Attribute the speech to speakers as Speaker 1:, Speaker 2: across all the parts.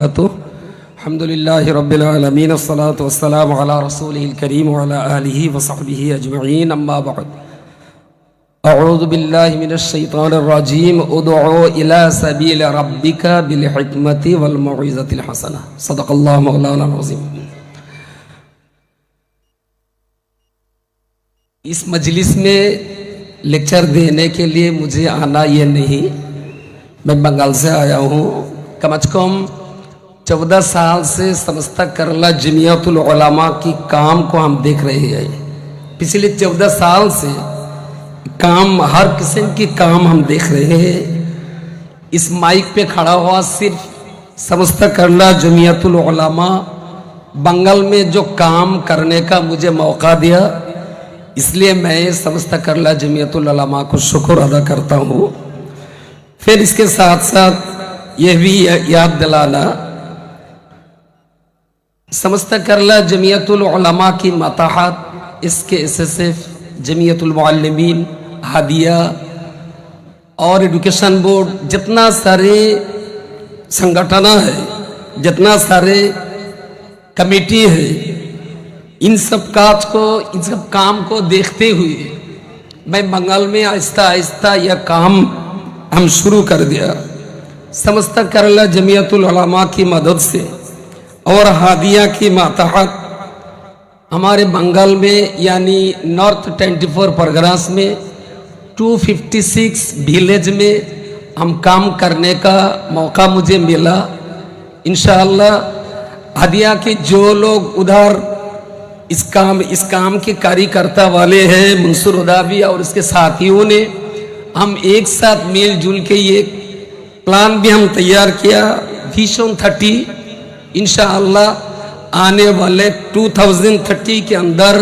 Speaker 1: अल्हम्दुलिल्लाहि रब्बिल आलमीन अस्सलातु वस्सलामु अला रसूलिहिल करीम व अला आलिहि व सहबिहि अजमईन अम्मा बअद अऊज़ु बिल्लाहि मिनश शैतानिर रजीम उदउ इला सबील रब्बिका बिल हिकमति वल मौइज़तिल हसना सदक़ल्लाहु मौलाना अज़ीम। इस मजलिस में लेक्चर देने के लिए मुझे आना ये नहीं, मैं बंगाल से आया हूँ। कम अज कम 14 साल से समस्ता करला जमियतुल उलमा की काम को हम देख रहे हैं। पिछले 14 साल से काम, हर किस्म की काम हम देख रहे हैं। इस माइक पे खड़ा हुआ सिर्फ समस्ता करला जमियतुल उलमा बंगाल में जो काम करने का मुझे मौका दिया, इसलिए मैं समस्ता करला जमियतुल उलमा को शुक्र अदा करता हूँ। फिर इसके साथ साथ यह भी याद दिलाना, समस्ता करला जमियतुल उलमा की मताहत, इसके SSF, जमियतुल मुअल्लिमीन, हादिया और एजुकेशन बोर्ड, जितना सारे संगठन है, जितना सारे कमेटी है, इन सब काम को देखते हुए मैं बंगाल में आहिस्ता आहिस्ता यह काम हम शुरू कर दिया। समस्ता करला जमियतुल उलमा की मदद से और हादिया की मातहत हमारे बंगाल में यानी नॉर्थ 24 परगनास में 256 विलेज में हम काम करने का मौका मुझे मिला। इंशाअल्लाह हादिया के जो लोग उधर इस काम के कार्यकर्ता वाले हैं, मंसूर उदावी और उसके साथियों ने, हम एक साथ मिलजुल के ये प्लान भी हम तैयार किया। विजन 30 इंशाअल्लाह आने वाले 2030 के अंदर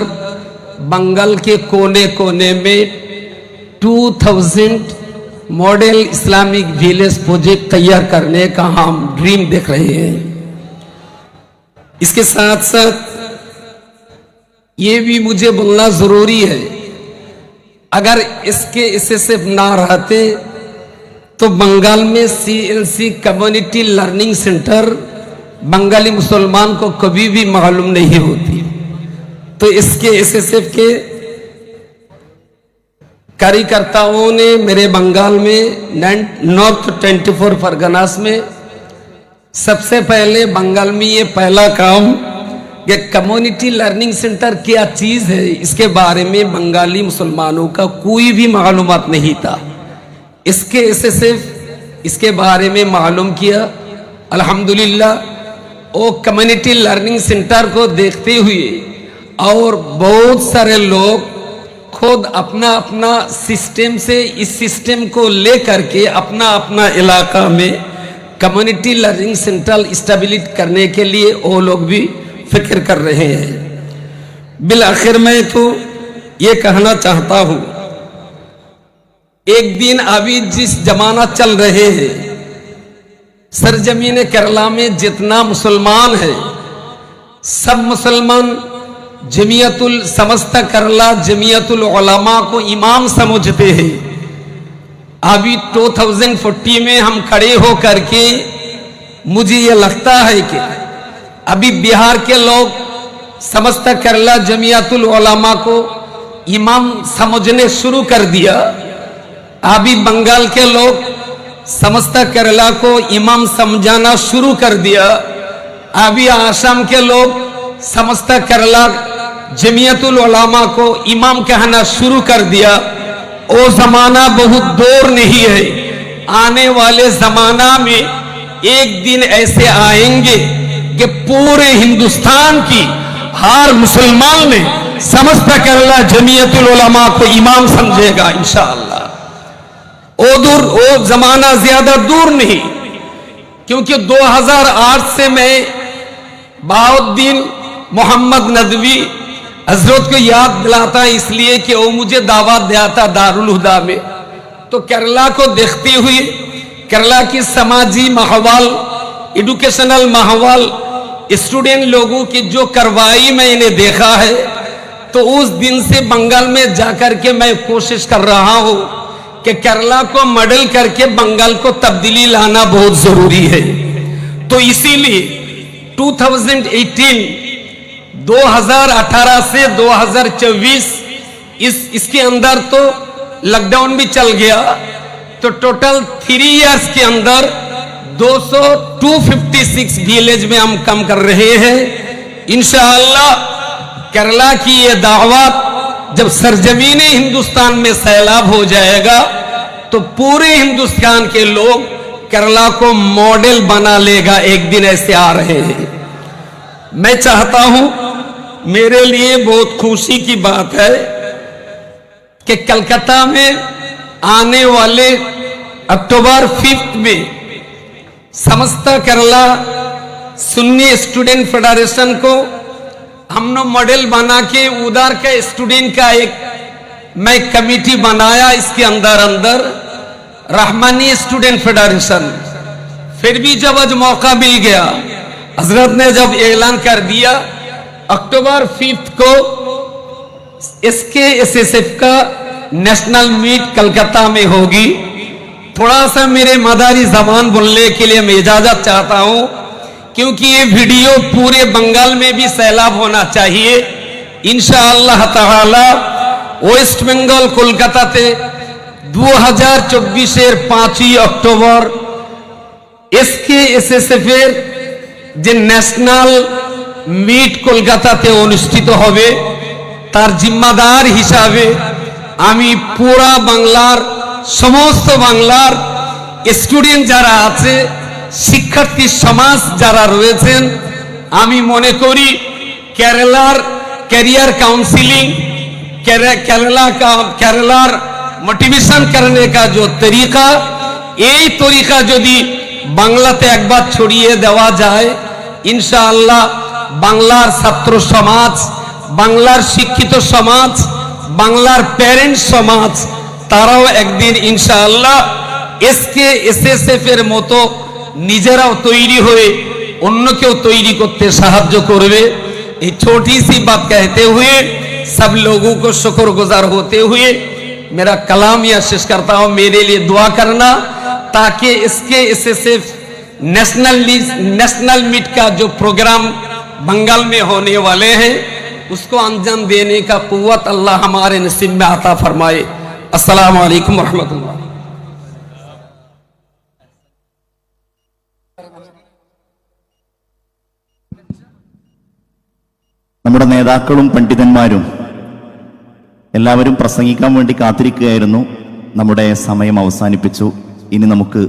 Speaker 1: बंगाल के कोने कोने में 2000 मॉडल इस्लामिक विलेज प्रोजेक्ट तैयार करने का हम ड्रीम देख रहे हैं। इसके साथ साथ ये भी मुझे बोलना जरूरी है, अगर इसके SSF ना रहते तो बंगाल में CLC community learning centre Bengali मुसलमान को कभी भी मालूम नहीं होती। तो इसके SSF के कार्यकर्ताओं ने मेरे बंगाल में नॉर्थ 24 परगनास में सबसे पहले बंगाल में ये पहला काम कि कम्युनिटी लर्निंग सेंटर क्या चीज है, इसके बारे में बंगाली मुसलमानों का कोई भी मालूमात नहीं था। इसके SSF इसके बारे में मालूम किया। अल्हम्दुलिल्लाह वो कम्युनिटी लर्निंग सेंटर को देखते हुए और बहुत सारे लोग खुद अपना अपना सिस्टम से इस सिस्टम को लेकर के अपना अपना इलाका में कम्युनिटी लर्निंग सेंटर स्टेबलिश करने के लिए वो लोग भी फिक्र कर रहे हैं। बिल आखिर मैं तो ये कहना चाहता हूं, एक दिन अभी जिस जमाना चल रहे हैं, सरजमीन केरला में जितना मुसलमान है, सब मुसलमान जमियतुल समस्ता करला जमियतुल उलमा को इमाम समझते हैं। अभी 2040 में हम खड़े हो करके मुझे ये लगता है कि अभी बिहार के लोग समस्ता करला जमियतुल उलमा को इमाम समझने शुरू कर दिया। अभी बंगाल के लोग समस्ता करला को इमाम समझाना शुरू कर दिया। अभी आसाम के लोग समस्ता करला जमियतुल उलमा को इमाम कहना शुरू कर दिया। वो जमाना बहुत दूर नहीं है, आने वाले जमाना में एक दिन ऐसे आएंगे कि पूरे हिंदुस्तान की हर मुसलमान ने समस्ता करला जमियतुल उलमा को इमाम समझेगा इंशाअल्लाह। वो जमाना ज्यादा दूर नहीं, क्योंकि 2008 से मैं बहाउद्दीन मोहम्मद नदवी हजरत को याद दिलाता इसलिए कि वो मुझे दावत दिया था दारुल हुदा में। तो केरला को देखते हुए, केरला की समाजी माहौल, एजुकेशनल माहौल, स्टूडेंट लोगों की जो कार्रवाई मैंने देखा है, तो उस दिन से बंगाल में जाकर के मैं कोशिश कर रहा हूं कि केरला को मॉडल करके बंगाल को तब्दीली लाना बहुत जरूरी है। तो इसीलिए 2018 से 2024 इसके अंदर तो लॉकडाउन भी चल गया, तो टोटल 3 इयर्स के अंदर 256 विलेज में हम कम कर रहे हैं। इंशाअल्लाह केरला की ये दावत जब सरजमीन हिंदुस्तान में सैलाब हो जाएगा तो पूरे हिंदुस्तान के लोग केरला को मॉडल बना लेगा। एक दिन ऐसे आ रहे हैं। मैं चाहता हूं, मेरे लिए बहुत खुशी की बात है कि कलकत्ता में आने वाले अक्टूबर 5 में समस्त केरला सुन्नी स्टूडेंट फेडरेशन को हमने मॉडल बना के उधर के स्टूडेंट का एक मैं कमेटी बनाया। इसके अंदर रहमानी स्टूडेंट फेडरेशन। फिर भी जब आज मौका मिल गया, हजरत ने जब ऐलान कर दिया अक्टूबर 5 को इसके SSF का नेशनल मीट कलकत्ता में होगी। थोड़ा सा मेरे मदारी जबान बोलने के लिए मैं इजाजत चाहता हूं, क्योंकि ये वीडियो पूरे बंगाल में भी सैलाब होना चाहिए। इंशाअल्लाह ताला वेस्ट बेंगल कोलकाताते 2024 5 অক্টোবর এসকে SSF এর যে ন্যাশনাল মিট কলকাতাতে অনুষ্ঠিত হবে, তার জিম্মাদার হিসাবে আমি পুরা বাংলার সমস্ত বাংলার স্টুডেন্ট যারা আছে, শিক্ষার্থী সমাজ যারা রয়েছেন, আমি মনে করি কেরালার कैरियर काउंसलिंग, केरलार मोटिवेशन करने का जो तरीका, यही तरीका यदि बांग्लाते एक बार छड़िए देवा जाए, इंशाअल्लाह बांग्लार छात्र समाज, बांग्लार शिक्षित समाज, बांग्लार पेरेंट समाज ताराओ एक दिन इंशाअल्लाह इसके SSF এর মতো নিজেরাও তৈরি হয়ে অন্যকেও তৈরি করতে সাহায্য করবে। ये छोटी सी बात कहते हुए सब लोगों को शुक्रगुजार होते हुए मेरा कलाम यह शेष करता हूं। मेरे लिए दुआ करना ताकि इसके SSF नेशनल मीट का जो प्रोग्राम बंगाल में होने वाले हैं उसको अंजाम देने का कुव्वत अल्लाह हमारे नसीब में अता फरमाए। अस्सलाम वालेकुम रहमतुल्लाह।
Speaker 2: നമ്മുടെ നേതാക്കളും പണ്ഡിതന്മാരും എല്ലാവരും പ്രസംഗിക്കാൻ വേണ്ടി കാത്തിരിക്കുകയായിരുന്നു. നമ്മുടെ സമയം അവസാനിപ്പിച്ചു. ഇനി നമുക്ക്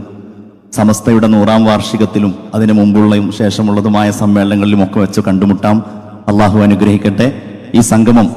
Speaker 2: സമസ്തയുടെ 100ാം വാർഷികത്തിലും അതിനു മുമ്പുള്ളതും ശേഷമുള്ളതുമായ സമ്മേളനങ്ങളിലും ഒക്കെ വെച്ച് കണ്ടുമുട്ടാം. അള്ളാഹു അനുഗ്രഹിക്കട്ടെ. ഈ സംഗമം